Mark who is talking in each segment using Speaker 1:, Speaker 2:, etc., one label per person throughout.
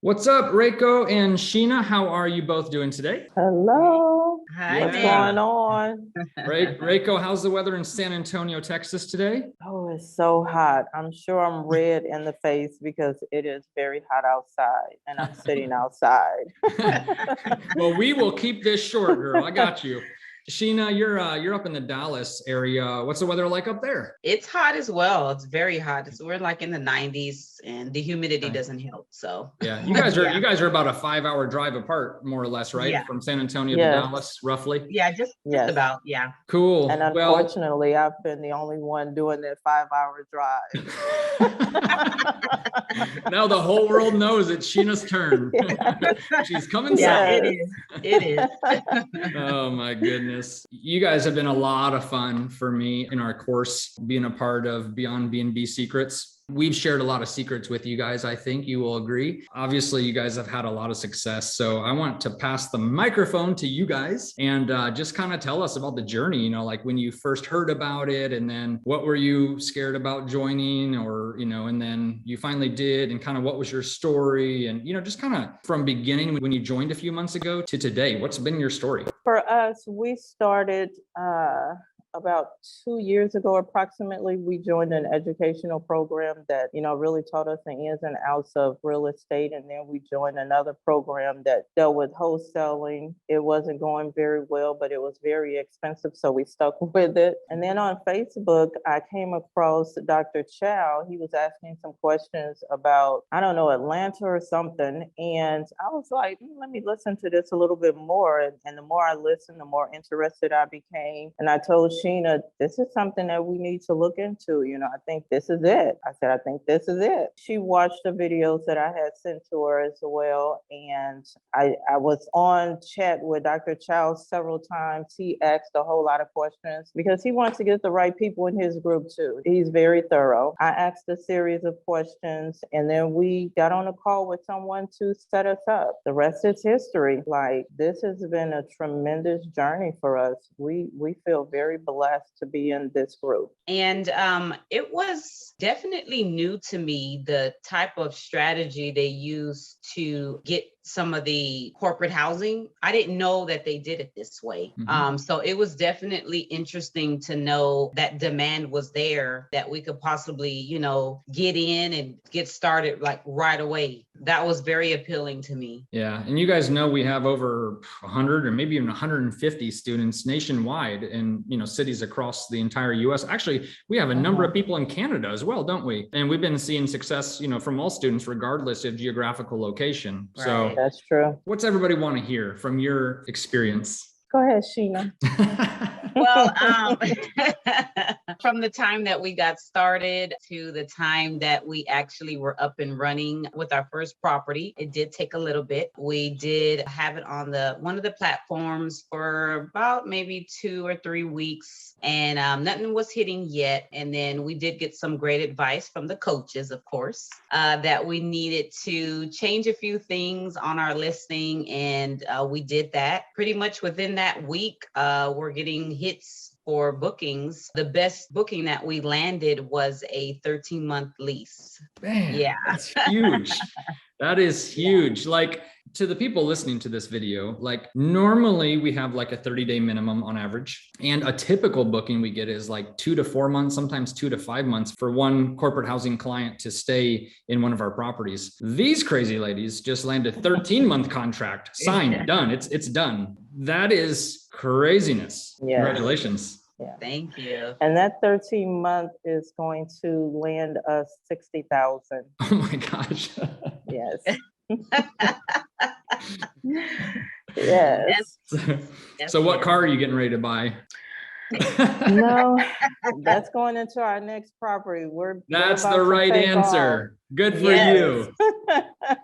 Speaker 1: What's up, Reiko and Sheena? How are you both doing today?
Speaker 2: Hello.
Speaker 3: Hi
Speaker 2: What's
Speaker 3: there.
Speaker 2: going on?
Speaker 1: Reiko, how's the weather in San Antonio, Texas today?
Speaker 2: Oh, it's so hot. I'm sure I'm red in the face because it is very hot outside and I'm sitting outside.
Speaker 1: Well, we will keep this short, girl. I got you. Sheena, you're up in the Dallas area. What's the weather like up there?
Speaker 3: It's hot as well. It's very hot. We're like in the 90s and the humidity doesn't help. So
Speaker 1: yeah, you guys are about a 5-hour drive apart, more or less, right?
Speaker 3: Yeah.
Speaker 1: From San Antonio
Speaker 2: Yes.
Speaker 1: to Dallas, roughly.
Speaker 3: yeah, just
Speaker 2: Yes.
Speaker 3: about, yeah.
Speaker 1: Cool.
Speaker 2: And
Speaker 1: Well,
Speaker 2: unfortunately, I've been the only one doing that 5-hour drive.
Speaker 1: now the whole world knows it's Sheena's turn. She's coming
Speaker 3: Yeah,
Speaker 1: south.
Speaker 3: it is. It is.
Speaker 1: Oh my goodness. You guys have been a lot of fun for me in our course, being a part of Beyond BnB Secrets. We've shared a lot of secrets with you guys. I think you will agree. Obviously, you guys have had a lot of success. So I want to pass the microphone to you guys and just kind of tell us about the journey, like when you first heard about it, and then what were you scared about joining, or, and then you finally did, and kind of what was your story, and, just kind of from beginning when you joined a few months ago to today, what's been your story?
Speaker 2: For us, we started about 2 years ago, approximately. We joined an educational program that, really taught us the ins and outs of real estate. And then we joined another program that dealt with wholesaling. It wasn't going very well, but it was very expensive. So we stuck with it. And then on Facebook, I came across Dr. Chau. He was asking some questions about, I don't know, Atlanta or something. And I was like, let me listen to this a little bit more. And the more I listened, the more interested I became. And I told Sheena, this is something that we need to look into. I think this is it. I said, I think this is it. She watched the videos that I had sent to her as well. And I was on chat with Dr. Chau several times. He asked a whole lot of questions because he wants to get the right people in his group too. He's very thorough. I asked a series of questions and then we got on a call with someone to set us up. The rest is history. Like, this has been a tremendous journey for us. We feel very blessed to be in this group.
Speaker 3: And it was definitely new to me, the type of strategy they use to get some of the corporate housing. I didn't know that they did it this way.
Speaker 1: Mm-hmm.
Speaker 3: So it was definitely interesting to know that demand was there, that we could possibly, get in and get started like right away. That was very appealing to me.
Speaker 1: Yeah. And you guys know we have over 100 or maybe even 150 students nationwide in, cities across the entire US. Actually, we have a number of people in Canada as well, don't we? And we've been seeing success, from all students, regardless of geographical location.
Speaker 3: Right.
Speaker 1: So
Speaker 2: That's true.
Speaker 1: what's everybody want to hear from your experience?
Speaker 2: Go ahead, Sheena.
Speaker 3: Well, from the time that we got started to the time that we actually were up and running with our first property, it did take a little bit. We did have it on one of the platforms for about maybe 2 or 3 weeks, and nothing was hitting yet. And then we did get some great advice from the coaches, of course, that we needed to change a few things on our listing, and we did that. Pretty much within that week, we're getting hits for bookings. The best booking that we landed was a 13-month lease.
Speaker 1: Man,
Speaker 3: yeah,
Speaker 1: that's huge. That is huge. Like, to the people listening to this video, like normally we have like a 30-day minimum on average. And a typical booking we get is like 2 to 4 months, sometimes 2 to 5 months for one corporate housing client to stay in one of our properties. These crazy ladies just landed a 13-month contract, signed, done. It's done. That is craziness.
Speaker 2: Yeah.
Speaker 1: Congratulations.
Speaker 2: Yeah.
Speaker 3: Thank you.
Speaker 2: And that 13-month is going to land us $60,000.
Speaker 1: Oh my gosh.
Speaker 2: Yes. Yes.
Speaker 1: So what car are you getting ready to buy?
Speaker 2: No, that's going into our next property.
Speaker 1: That's the right answer. Good for you.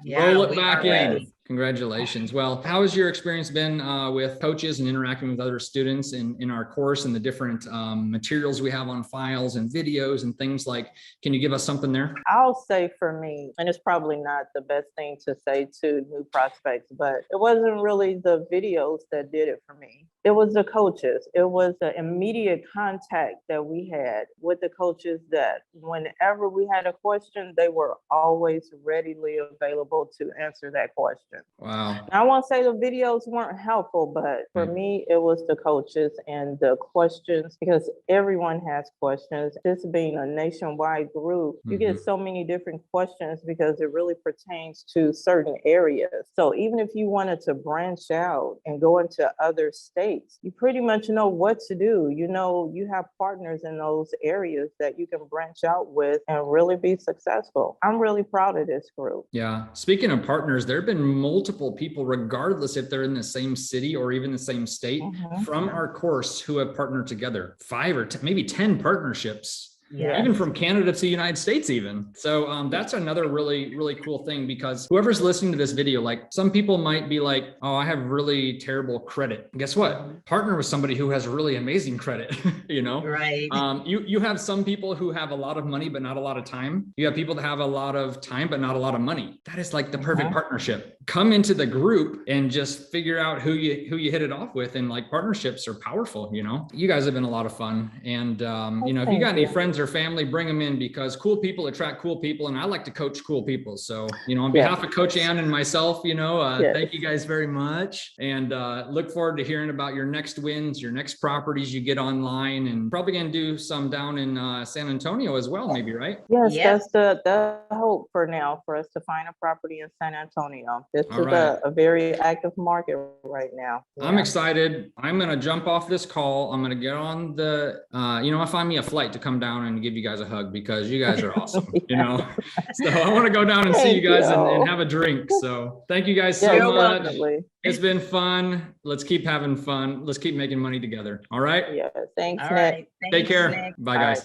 Speaker 3: Yeah,
Speaker 1: Roll it
Speaker 3: we
Speaker 1: back
Speaker 3: are
Speaker 1: in.
Speaker 3: ready.
Speaker 1: Congratulations. Well, how has your experience been with coaches and interacting with other students in our course and the different materials we have on files and videos and things like, can you give us something there?
Speaker 2: I'll say for me, and it's probably not the best thing to say to new prospects, but it wasn't really the videos that did it for me. It was the coaches. It was the immediate contact that we had with the coaches that whenever we had a question, they were always readily available to answer that question.
Speaker 1: Wow.
Speaker 2: I won't say the videos weren't helpful, but for me, it was the coaches and the questions, because everyone has questions. This being a nationwide group, you get so many different questions because it really pertains to certain areas. So even if you wanted to branch out and go into other states, you pretty much know what to do. You know, you have partners in those areas that you can branch out with and really be successful. I'm really proud of this group.
Speaker 1: Yeah. Speaking of partners, there have been multiple people, regardless if they're in the same city or even the same state, from our course who have partnered together. 5 or 10, maybe 10 partnerships.
Speaker 3: Yeah.
Speaker 1: Even from Canada to the United States even. So that's another really, really cool thing, because whoever's listening to this video, like some people might be like, oh, I have really terrible credit. Guess what? Partner with somebody who has really amazing credit, you know?
Speaker 3: Right.
Speaker 1: You have some people who have a lot of money, but not a lot of time. You have people that have a lot of time, but not a lot of money. That is like the perfect partnership. Come into the group and just figure out who you hit it off with. And like partnerships are powerful, you know? You guys have been a lot of fun. And you know, if you got any friends or family, bring them in, because cool people attract cool people, and I like to coach cool people. So, you know, on behalf of Coach Ann and myself, you know, thank you guys very much, and look forward to hearing about your next wins, your next properties you get online, and probably gonna do some down in San Antonio as well, maybe, right?
Speaker 2: Yes, that's the hope for now, for us to find a property in San Antonio. This is a very active market right now.
Speaker 1: I'm excited. I'm going to jump off this call. I'm going to get on the, you know, I'll find me a flight to come down and give you guys a hug, because you guys are awesome, you know? So I want to go down and see you guys and have a drink. So thank you guys so much. Definitely. It's been fun. Let's keep having fun. Let's keep making money together. All right.
Speaker 2: Yeah. Thanks,
Speaker 3: All
Speaker 2: Nick.
Speaker 3: right.
Speaker 1: Take care. Bye, guys.